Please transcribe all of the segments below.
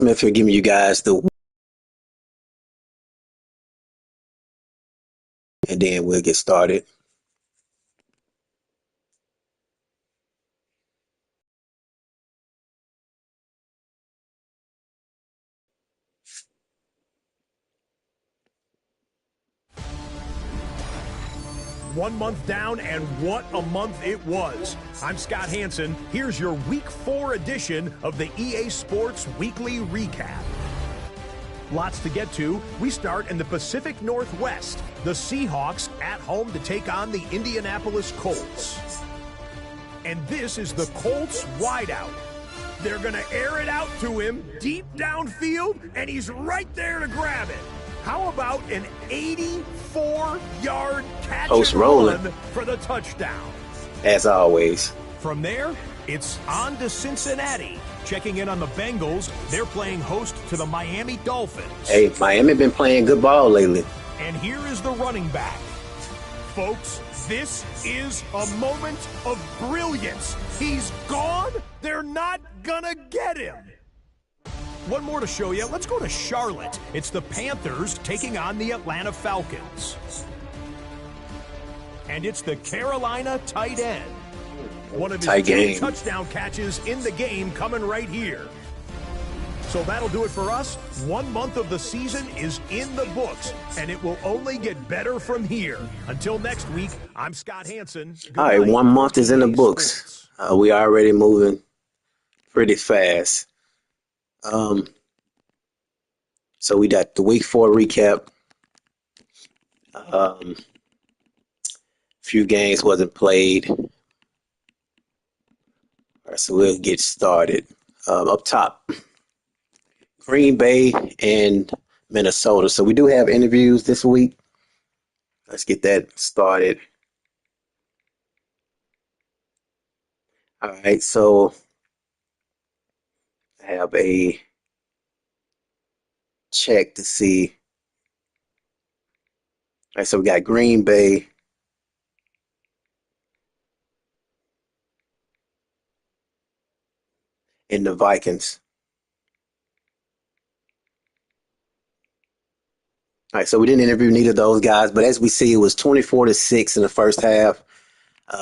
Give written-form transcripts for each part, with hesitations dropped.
Smith here giving you guys the, and then we'll get started. One month down, and what a month it was. I'm Scott Hansen. Here's your Week 4 edition of the EA Sports Weekly Recap. Lots to get to. We start in the Pacific Northwest. The Seahawks at home to take on the Indianapolis Colts. And this is the Colts wideout. They're going to air it out to him deep downfield, and he's right there to grab it. How about an 84-yard catch Post and rolling run for the touchdown? as always. From there, it's on to Cincinnati. Checking in on the Bengals, they're playing host to the Miami Dolphins. Hey, Miami been playing good ball lately. And here is the running back. Folks, this is a moment of brilliance. He's gone. They're not gonna get him. One more to show you. Let's go to Charlotte. It's the Panthers taking on the Atlanta Falcons. And it's the Carolina tight end. One of his two touchdown catches in the game coming right here. So that'll do it for us. 1 month of the season is in the books, and it will only get better from here. Until next week, I'm Scott Hansen. All right, 1 month is in the books. We already moving pretty fast. So we got the Week 4 recap. Few games wasn't played. All right, so we'll get started. Up top, Green Bay and Minnesota. So we do have interviews this week. Let's get that started. All right, so I have a check to see. All right, so we got Green Bay and the Vikings. All right, so we didn't interview neither of those guys, but as we see, it was 24-6 in the first half.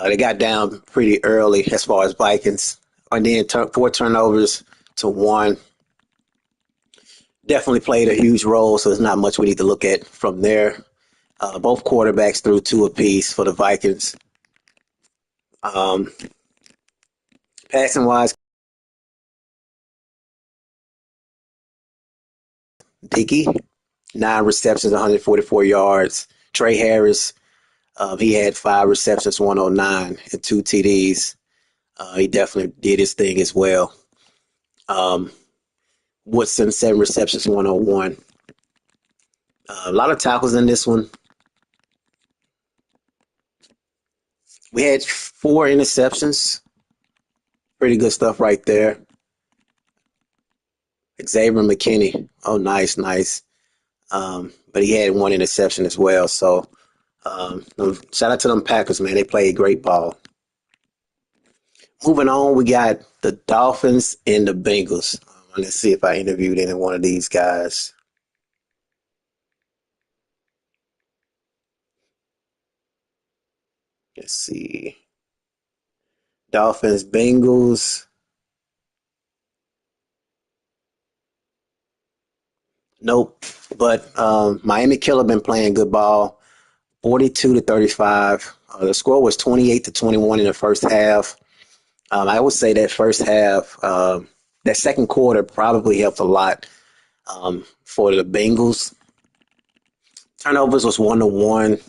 They got down pretty early as far as Vikings, and then 4 turnovers to 1. Definitely played a huge role, so there's not much we need to look at from there. Both quarterbacks threw 2 apiece for the Vikings. Passing-wise, Dickey, 9 receptions, 144 yards. Trey Harris, he had 5 receptions, 109, and 2 TDs. He definitely did his thing as well. Woodson, 7 receptions, 101. A lot of tackles in this one. We had 4 interceptions. Pretty good stuff right there. Xavier McKinney. Oh, nice. But he had 1 interception as well. So shout out to them Packers, man. They played great ball. Moving on, we got the Dolphins and the Bengals. Let's see if I interviewed any one of these guys. Let's see. Dolphins, Bengals. Nope. But Miami Killer been playing good ball. 42-35. The score was 28-21 in the first half. I would say that first half, that second quarter probably helped a lot for the Bengals. Turnovers was 1-1,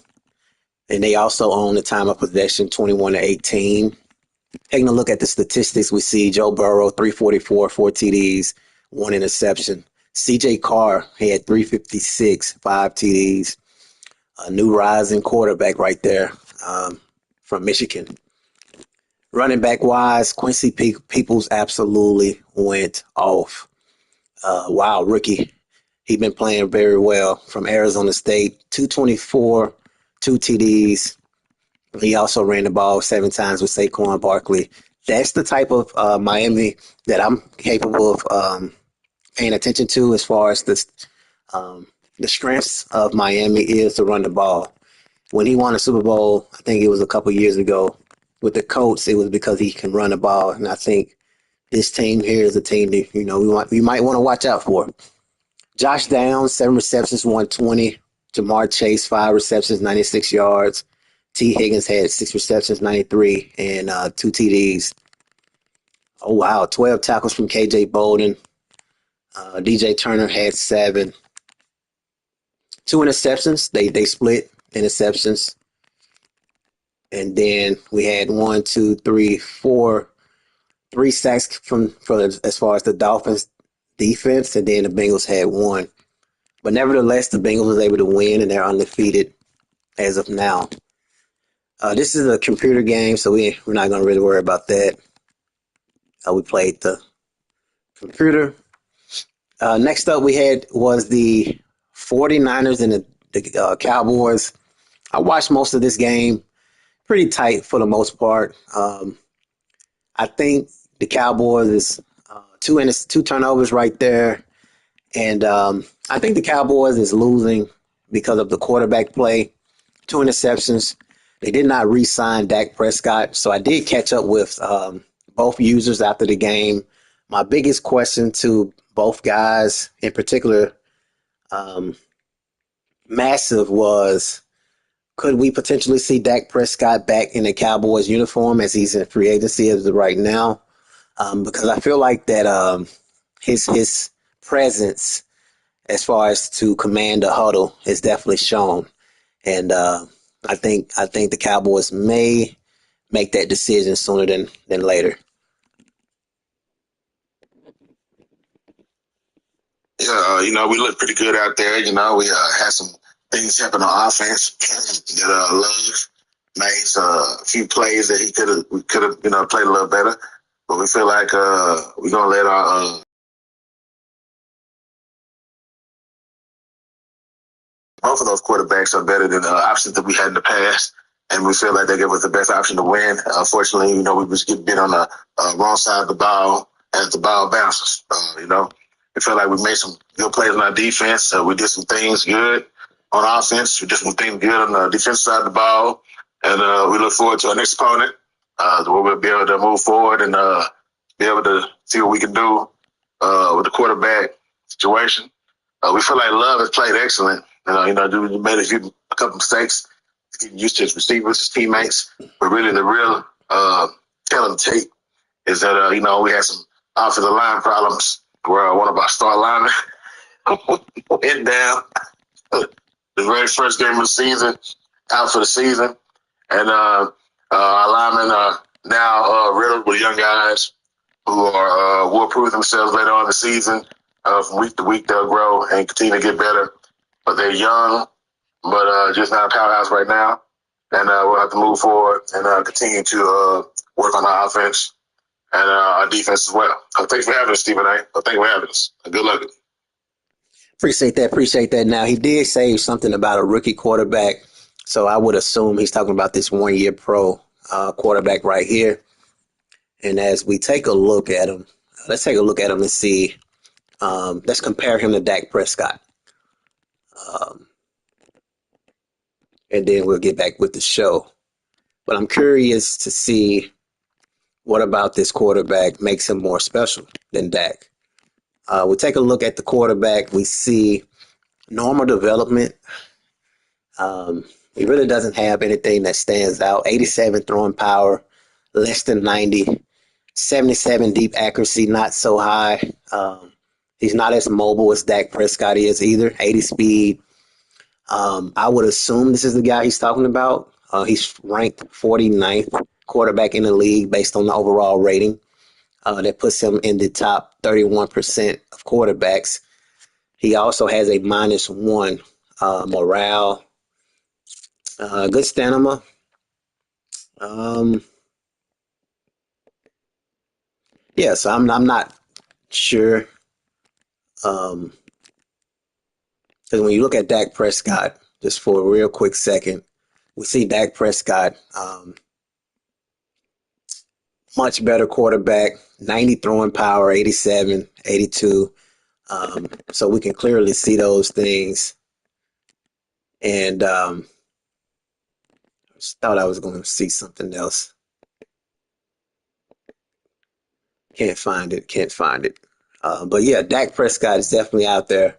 and they also own the time of possession 21-18. Taking a look at the statistics, we see Joe Burrow 344, 4 TDs, 1 interception. C.J. Carr, he had 356, 5 TDs. A new rising quarterback right there from Michigan. Running back wise, Quincy Peoples absolutely went off. Wow, rookie. He's been playing very well from Arizona State. 224, 2 TDs. He also ran the ball 7 times with Saquon Barkley. That's the type of Miami that I'm capable of paying attention to as far as the strengths of Miami is to run the ball. When he won a Super Bowl, I think it was a couple years ago with the Colts, it was because he can run the ball, and I think this team here is a team that we might want to watch out for. Josh Downs, 7 receptions, 120. Jamar Chase, 5 receptions, 96 yards. T. Higgins had 6 receptions, 93, and 2 TDs. Oh, wow. 12 tackles from KJ Bolden. DJ Turner had 7. 2 interceptions. They split interceptions. And then we had 1, 2, 3, 4, 3 sacks from as far as the Dolphins defense, and then the Bengals had 1. But nevertheless, the Bengals was able to win, and they're undefeated as of now. This is a computer game, so we're not going to really worry about that. We played the computer. Next up we had was the 49ers and the Cowboys. I watched most of this game. Pretty tight for the most part. I think the Cowboys is two turnovers right there. And I think the Cowboys is losing because of the quarterback play. 2 interceptions. They did not re-sign Dak Prescott. So I did catch up with both users after the game. My biggest question to both guys, in particular, Massive, was could we potentially see Dak Prescott back in the Cowboys uniform as he's in free agency as of right now? Because I feel like that his presence as far as to command the huddle is definitely shown. And I think the Cowboys may make that decision sooner than later. Yeah, we look pretty good out there. We had some things happen on offense that Love made a few plays that we could have played a little better. But we feel like we're gonna let our both of those quarterbacks are better than the options that we had in the past, and we feel like they give us the best option to win. Unfortunately, we just get bit on the wrong side of the ball as the ball bounces. We feel like we made some good plays on our defense. We did some things good on offense. We did some things good on the defensive side of the ball, and we look forward to our next opponent, where we'll be able to move forward and be able to see what we can do with the quarterback situation. We feel like Love has played excellent. Dude made a couple mistakes, getting used to his receivers, his teammates. But really, the real telling tape is that we had some offensive line problems where one of our star linemen went down the very first game of the season, out for the season, and our linemen are now riddled with young guys who will prove themselves later on in the season. From week to week, they'll grow and continue to get better. But they're young, but just not a powerhouse right now. And we'll have to move forward and continue to work on our offense and our defense as well. Thanks for having us, Stephen A. Thanks for having us. Good luck. Appreciate that. Now, he did say something about a rookie quarterback, so I would assume he's talking about this 1-year pro quarterback right here. And as we take a look at him, let's take a look at him and see. Let's compare him to Dak Prescott. And then we'll get back with the show. But I'm curious to see what about this quarterback makes him more special than Dak. We'll take a look at the quarterback. We see normal development. He really doesn't have anything that stands out. 87 throwing power, less than 90. 77 deep accuracy, not so high. He's not as mobile as Dak Prescott is either. 80 speed. I would assume this is the guy he's talking about. He's ranked 49th quarterback in the league based on the overall rating. That puts him in the top 31% of quarterbacks. He also has a -1 morale. Good stamina. So I'm not sure. Because when you look at Dak Prescott, just for a real quick second, we see Dak Prescott, much better quarterback, 90 throwing power, 87, 82. So we can clearly see those things. And just thought I was going to see something else. Can't find it. Can't find it. But yeah, Dak Prescott is definitely out there.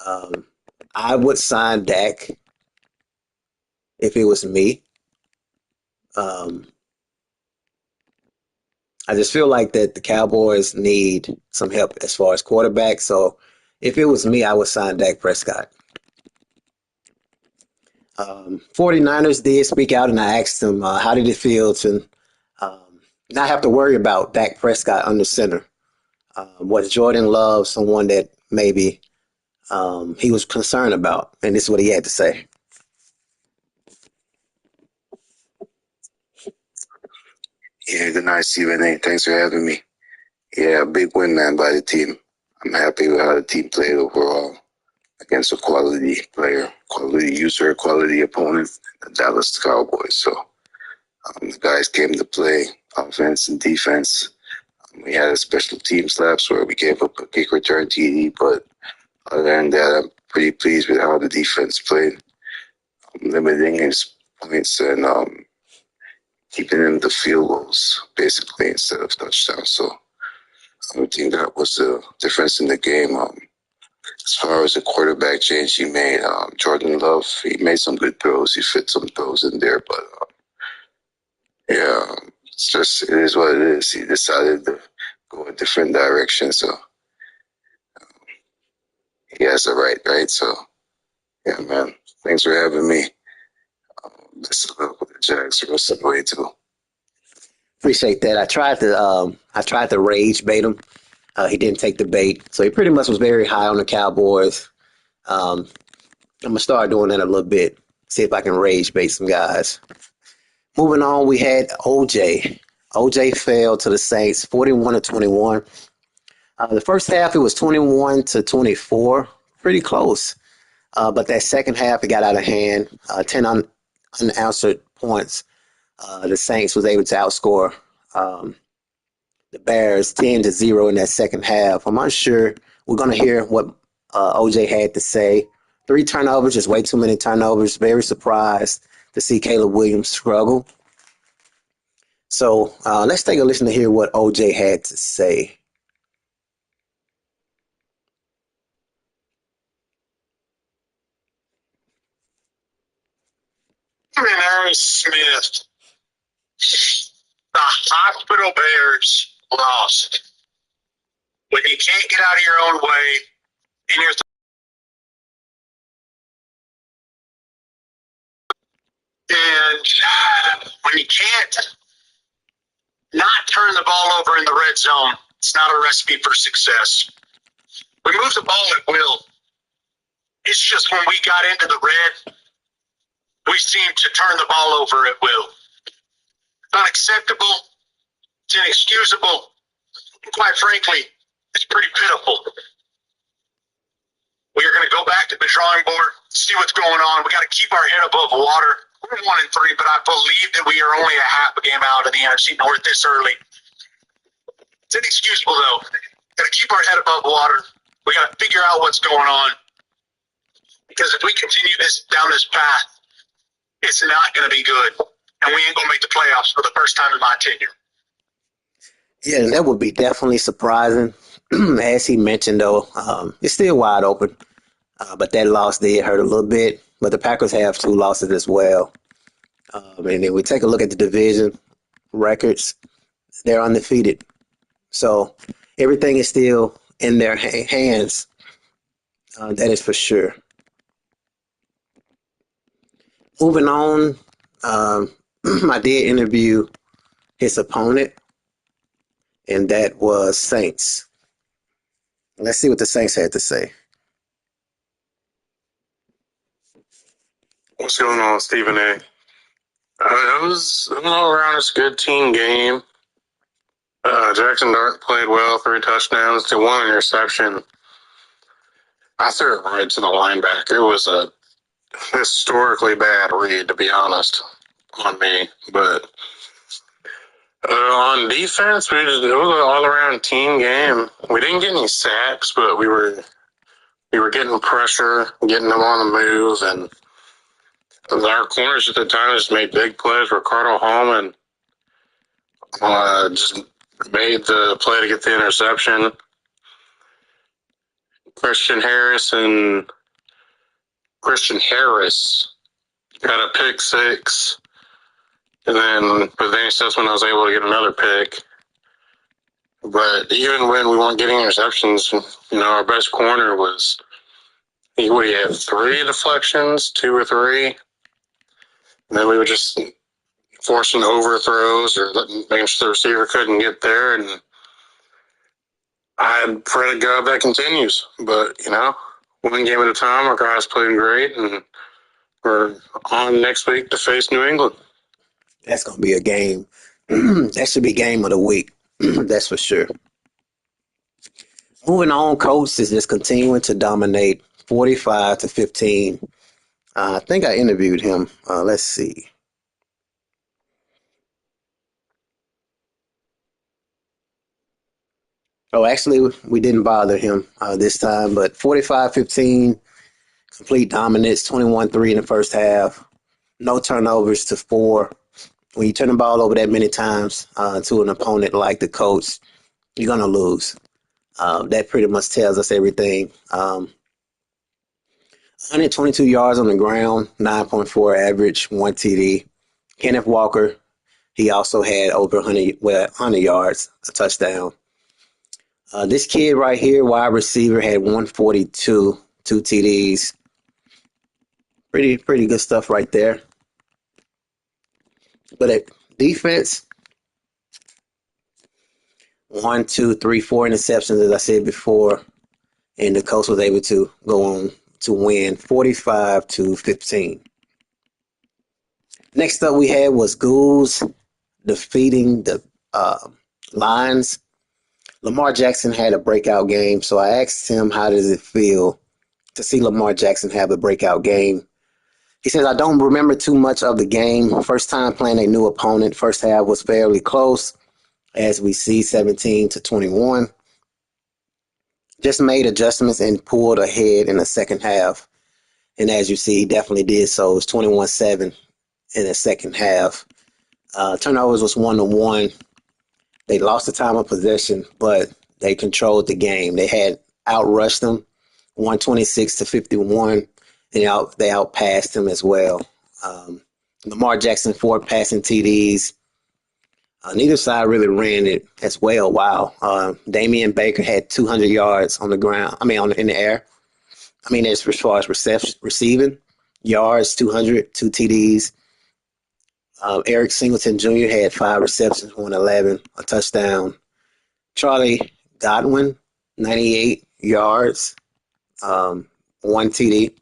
Um, I would sign Dak if it was me. Um, I just feel like that the Cowboys need some help as far as quarterback. So if it was me, I would sign Dak Prescott. 49ers did speak out, and I asked them, how did it feel to not have to worry about Dak Prescott under center? Was Jordan Love someone that maybe he was concerned about? And this is what he had to say. Yeah, good night, Stephen A. Thanks for having me. Yeah, big win, man, by the team. I'm happy with how the team played overall against a quality player, quality user, quality opponent, the Dallas Cowboys. So the guys came to play offense and defense. We had a special teams lapse where we gave up a kick return TD, but other than that, I'm pretty pleased with how the defense played, limiting his points and keeping him to field goals, basically, instead of touchdowns. So I think that was the difference in the game. As far as the quarterback change he made, Jordan Love, he made some good throws. He fit some throws in there, but yeah, it is what it is. He decided to go a different direction, so he has a right? So, yeah, man, thanks for having me. Best of luck with the Jags the rest of the way, too. Appreciate that. I tried to rage bait him. He didn't take the bait, so he pretty much was very high on the Cowboys. Um, I'm gonna start doing that a little bit. See if I can rage bait some guys. Moving on, we had OJ. OJ fell to the Saints, 41-21. The first half it was 21-24, pretty close. But that second half it got out of hand. 10 unanswered points. The Saints was able to outscore the Bears 10-0 in that second half. I'm unsure. We're gonna hear what OJ had to say. 3 turnovers, just way too many turnovers. Very surprised to see Caleb Williams struggle. So let's take a listen to hear what OJ had to say. Aaron Smith, the hospital Bears lost. When you can't get out of your own way and you're and when you can't not turn the ball over in the red zone, it's not a recipe for success. We moved the ball at will. It's just when we got into the red, we seemed to turn the ball over at will. It's unacceptable. It's inexcusable. And quite frankly, it's pretty pitiful. We are going to go back to the drawing board, see what's going on. We got to keep our head above water. We're 1-3, but I believe that we are only a half a game out of the NFC North this early. It's inexcusable, though. Got to keep our head above water. We got to figure out what's going on. Because if we continue down this path, it's not going to be good. And we ain't going to make the playoffs for the first time in my tenure. Yeah, that would be definitely surprising. As he mentioned, though, it's still wide open. But that loss did hurt a little bit. But the Packers have 2 losses as well. And then we take a look at the division records. They're undefeated. So everything is still in their hands. That is for sure. Moving on, I did interview his opponent, and that was Saints. Let's see what the Saints had to say. What's going on, Stephen A? It was an all-around good team game. Jackson Dart played well, 3 touchdowns to 1 interception. I threw it right to the linebacker. It was a historically bad read, to be honest, on me. But On defense, it was an all-around team game. We didn't get any sacks, but we were getting pressure, getting them on the move, and our corners at the time just made big plays. Ricardo Hallman just made the play to get the interception. Christian Harris got a pick six, and then with Danny Sussman, I was able to get another pick. But even when we weren't getting interceptions, our best corner was, what do you have, 3 deflections, 2 or 3? And then we were just forcing overthrows or making sure the receiver couldn't get there. And I pray to God that continues. But, one game at a time, our guys playing great, and we're on next week to face New England. That's going to be a game. That should be game of the week. That's for sure. Moving on, Colts is just continuing to dominate 45-15. I think I interviewed him. Let's see. Oh, actually, we didn't bother him this time, but 45-15, complete dominance, 21-3 in the first half, no turnovers to 4. When you turn the ball over that many times to an opponent like the Colts, you're going to lose. That pretty much tells us everything. 122 yards on the ground, 9.4 average, 1 TD. Kenneth Walker, he also had over 100 yards, a touchdown. This kid right here, wide receiver, had 142, 2 TDs. Pretty good stuff right there. But at defense, 1, 2, 3, 4 interceptions, as I said before, and the Colts was able to go on to win 45-15. Next up we had was Ghouls defeating the Lions. Lamar Jackson had a breakout game, so I asked him, how does it feel to see Lamar Jackson have a breakout game? He says, I don't remember too much of the game. First time playing a new opponent. First half was fairly close, as we see, 17-21. Just made adjustments and pulled ahead in the second half. And as you see, he definitely did so. It was 21-7 in the second half. Turnovers was 1-1. They lost the time of possession, but they controlled the game. They had outrushed them 126-51, and they outpassed them as well. Lamar Jackson, 4 passing TDs. Neither side really ran it as well. Wow. Damian Baker had 200 yards on the ground. In the air. As far as receiving yards, 200, 2 TDs. Eric Singleton Jr. had 5 receptions, 111, a touchdown. Charlie Godwin, 98 yards, 1 TD.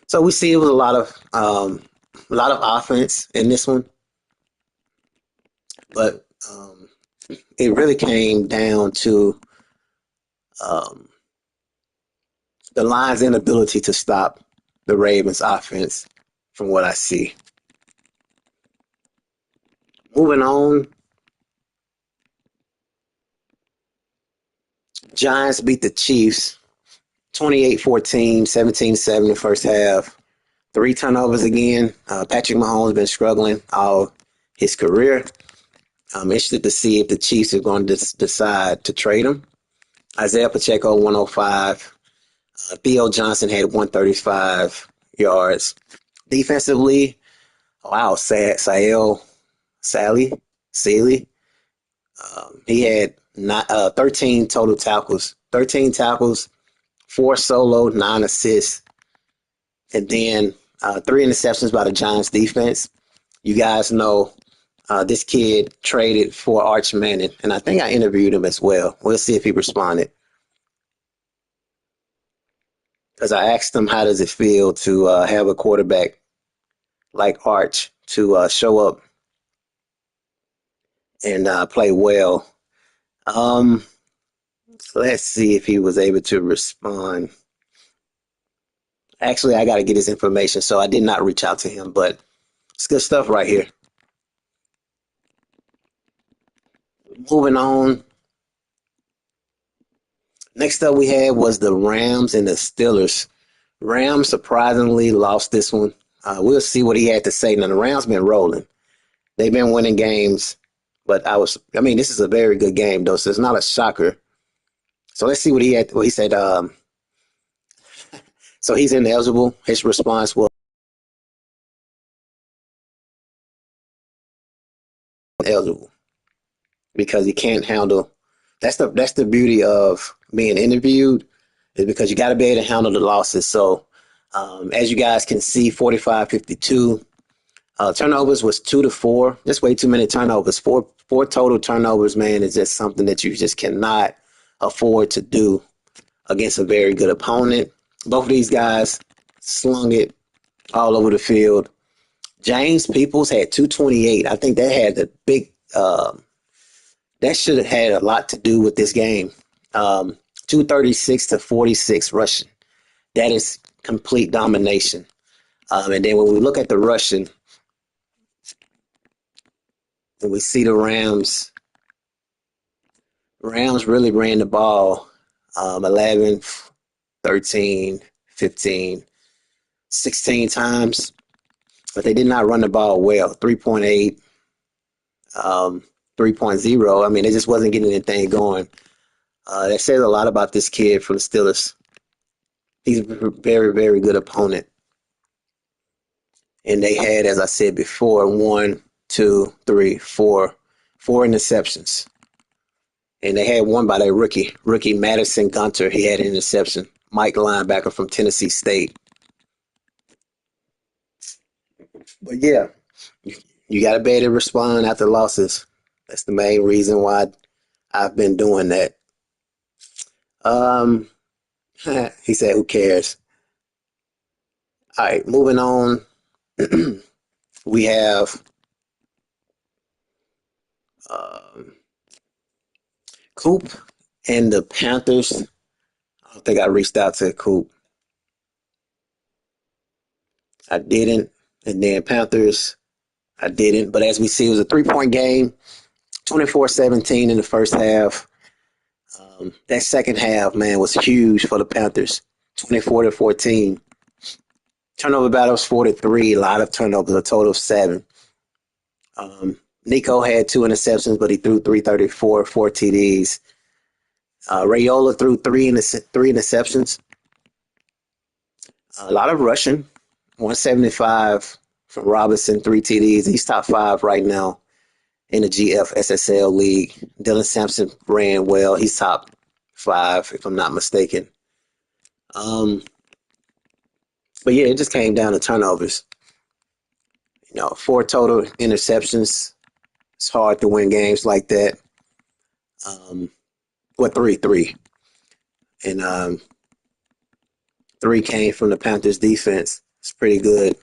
So we see it was a lot of offense in this one, but it really came down to the Lions' inability to stop the Ravens' offense, from what I see. Moving on, Giants beat the Chiefs 28-14, 17-7 in the first half. 3 turnovers again. Patrick Mahomes has been struggling all his career. I'm interested to see if the Chiefs are going to decide to trade him. Isaiah Pacheco, 105. Theo Johnson had 135 yards. Defensively, wow, Sael Sally, he had 13 total tackles. 13 tackles, 4 solo, 9 assists, and then 3 interceptions by the Giants defense. You guys know this kid traded for Arch Manning, and I think I interviewed him as well. We'll see if he responded. Because I asked him, how does it feel to have a quarterback like Arch to show up and play well? Let's see if he was able to respond. Actually, I got to get his information, so I did not reach out to him, but it's good stuff right here. Moving on. Next up we had was the Rams and the Steelers. Rams surprisingly lost this one. We'll see what he had to say. Now, the Rams been rolling. They've been winning games, but this is a very good game, though, so it's not a shocker. So let's see what he had. What he said. So he's ineligible. His response was eligible because he can't handle. That's the beauty of being interviewed, is because you got to be able to handle the losses. So as you guys can see, 45-52. Turnovers was 2-4. That's way too many turnovers. Four total turnovers, man, is just something that you just cannot afford to do against a very good opponent. Both of these guys slung it all over the field. James Peoples had 228. I think that had the big that should have had a lot to do with this game. 236 to 46 rushing. That is complete domination. And then when we look at the rushing, and we see the Rams really ran the ball 11, 13, 15, 16 times, but they did not run the ball well. 3.8, 3.0. I mean, it just wasn't getting anything going. That says a lot about this kid from the Steelers. He's a very, very good opponent. And they had, as I said before, 1, 2, 3, 4 interceptions. And they had one by their rookie Madison Gunter. He had an interception. Mike linebacker from Tennessee State. But yeah, you got to be able to respond after losses. That's the main reason why I've been doing that. He said, who cares? All right, moving on. We have Coop and the Panthers. I don't think I reached out to Coop. I didn't. And then Panthers, I didn't. But as we see, it was a 3-point game, 24-17 in the first half. That second half, man, was huge for the Panthers, 24-14. Turnover battles 43, a lot of turnovers, a total of 7. Nico had 2 interceptions, but he threw 334, 4 TDs. Rayola threw 3 interceptions. A lot of rushing, 175 from Robinson, 3 TDs. He's top 5 right now in the GFSSL league. Dylan Sampson ran well. He's top 5, if I'm not mistaken. But yeah, it just came down to turnovers. 4 total interceptions. It's hard to win games like that. Three. And 3 came from the Panthers defense. It's pretty good.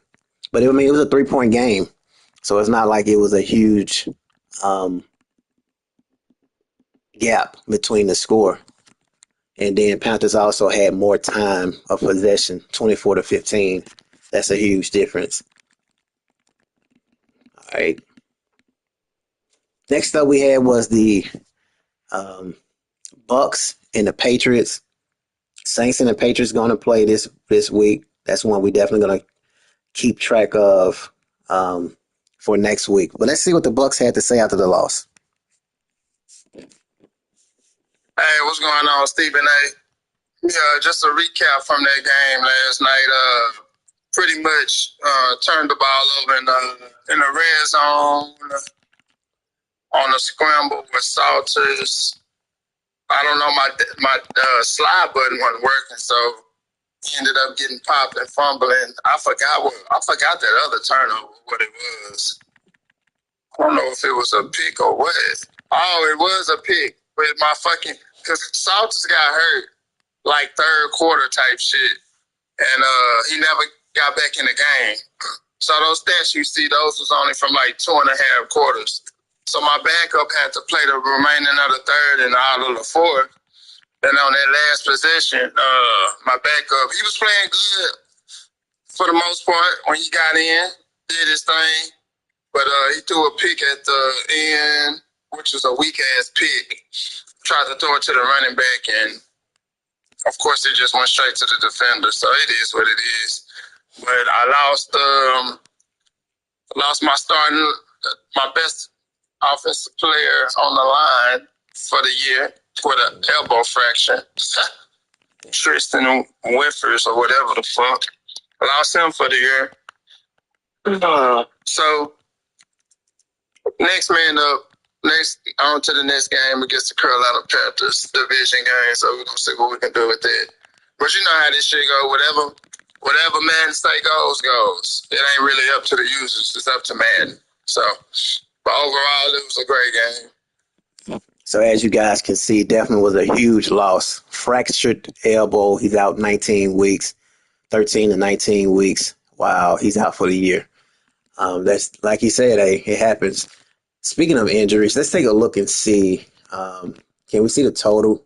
But it was a 3-point game. So it's not like it was a huge gap between the score. And then Panthers also had more time of possession, 24-15. That's a huge difference. All right. Next up we had was the Bucks and the Patriots. Saints and the Patriots going to play this week. That's one we definitely going to keep track of for next week. But let's see what the Bucks had to say after the loss. Hey, what's going on, Stephen A? Yeah, just a recap from that game last night. Pretty much turned the ball over in the red zone on a scramble with Salters. I don't know, my slide button wasn't working, so he ended up getting popped and fumbling. I forgot that other turnover, what it was. I don't know if it was a pick or what. Oh, it was a pick with my fucking, because Salters got hurt like third quarter type shit, and he never got back in the game. So those stats you see, those was only from like 2.5 quarters. So my backup had to play the remaining of the third and all of the fourth. And on that last possession, my backup, he was playing good for the most part when he got in, did his thing. But he threw a pick at the end which was a weak ass pick. Tried to throw it to the running back, and of course it just went straight to the defender. So it is what it is. But I lost my best offensive player on the line for the year with an elbow fracture. Tristan Whiffers or whatever the fuck. I lost him for the year. So next man up, on to the next game against the Carolina Panthers division game. So we're gonna see what we can do with that. But you know how this shit go. Whatever man say goes. It ain't really up to the users. It's up to man. So, but overall, it was a great game. So as you guys can see, definitely was a huge loss. Fractured elbow. He's out 19 weeks, 13 to 19 weeks. Wow, he's out for the year. That's like he said, it happens. Speaking of injuries, let's take a look and see. Can we see the total?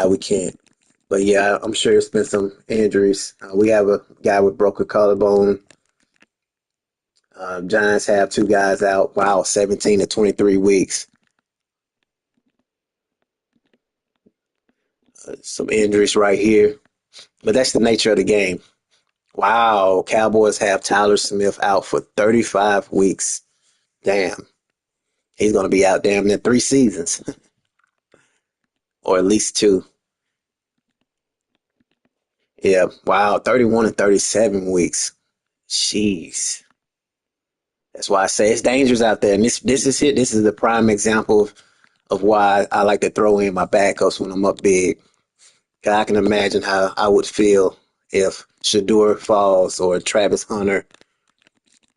We can't. But yeah, I'm sure there's been some injuries. We have a guy with broken collarbone. Giants have 2 guys out. Wow, 17 to 23 weeks. Some injuries right here. But that's the nature of the game. Wow, Cowboys have Tyler Smith out for 35 weeks. Damn. He's going to be out damn near 3 seasons. Or at least 2. Yeah, wow, 31 and 37 weeks. Jeez. That's why I say it's dangerous out there. And this is it. This is the prime example of why I like to throw in my backups when I'm up big. 'Cause I can imagine how I would feel if Shador falls or Travis Hunter.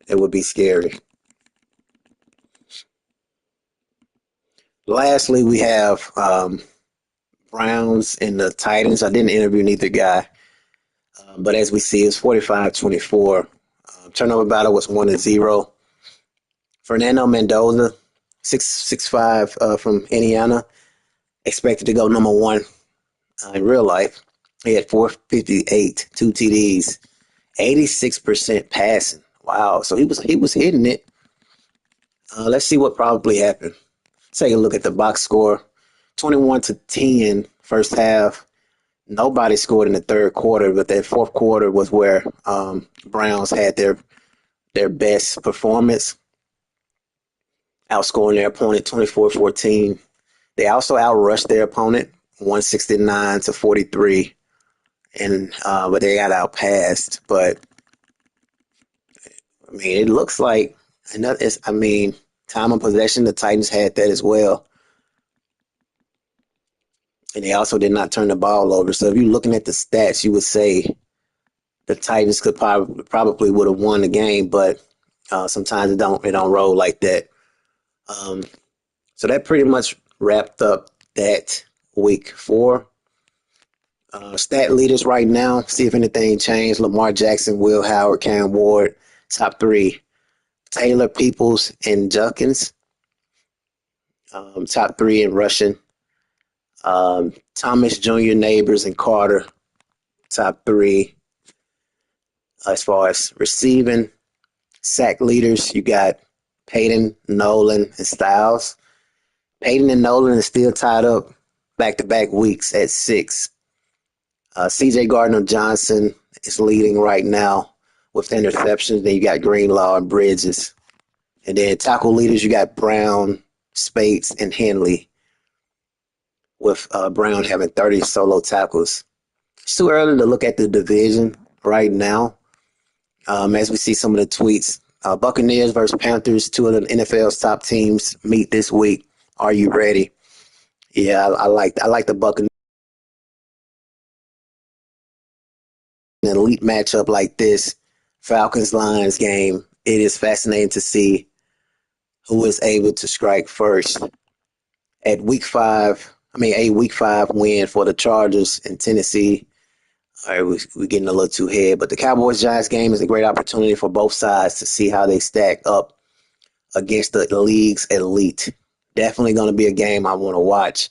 It would be scary. Lastly, we have Browns and the Titans. I didn't interview neither guy. But as we see, it's 45-24. Turnover battle was 1-0. Fernando Mendoza, 6'5", from Indiana, expected to go number 1 in real life. He had 458, 2 TDs, 86% passing. Wow, so he was hitting it. Let's see what probably happened. Take a look at the box score. 21-10 first half. Nobody scored in the third quarter, but that fourth quarter was where Browns had their best performance, outscoring their opponent 24-14. They also outrushed their opponent 169-43, and but they got outpassed. But I mean, it looks like time of possession. The Titans had that as well, and they also did not turn the ball over. So if you're looking at the stats, you would say the Titans could probably would have won the game, but sometimes it don't roll like that. So that pretty much wrapped up that week 4. Stat leaders right now, see if anything changed. Lamar Jackson, Will Howard, Cam Ward, top 3. Taylor, Peoples, and Junkins, top 3 in rushing. Thomas Jr., Neighbors, and Carter, top 3. As far as receiving, sack leaders, you got Peyton, Nolan, and Styles. Peyton and Nolan is still tied up back-to-back weeks at 6. C.J. Gardner-Johnson is leading right now with interceptions. Then you got Greenlaw and Bridges. And then tackle leaders, you got Brown, Spates, and Henley, with Brown having 30 solo tackles. It's too early to look at the division right now. As we see some of the tweets, Buccaneers versus Panthers, 2 of the NFL's top teams meet this week. Are you ready? Yeah, I like the Buccaneers. An elite matchup like this, Falcons-Lions game, it is fascinating to see who is able to strike first. A week 5 win for the Chargers in Tennessee. All right, we're getting a little too ahead, but the Cowboys-Giants game is a great opportunity for both sides to see how they stack up against the league's elite. Definitely going to be a game I want to watch.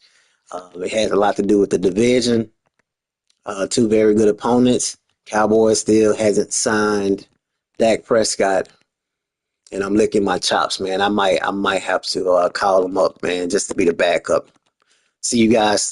It has a lot to do with the division. 2 very good opponents. Cowboys still hasn't signed Dak Prescott. and I'm licking my chops, man. I might have to call him up, man, just to be the backup. See you guys.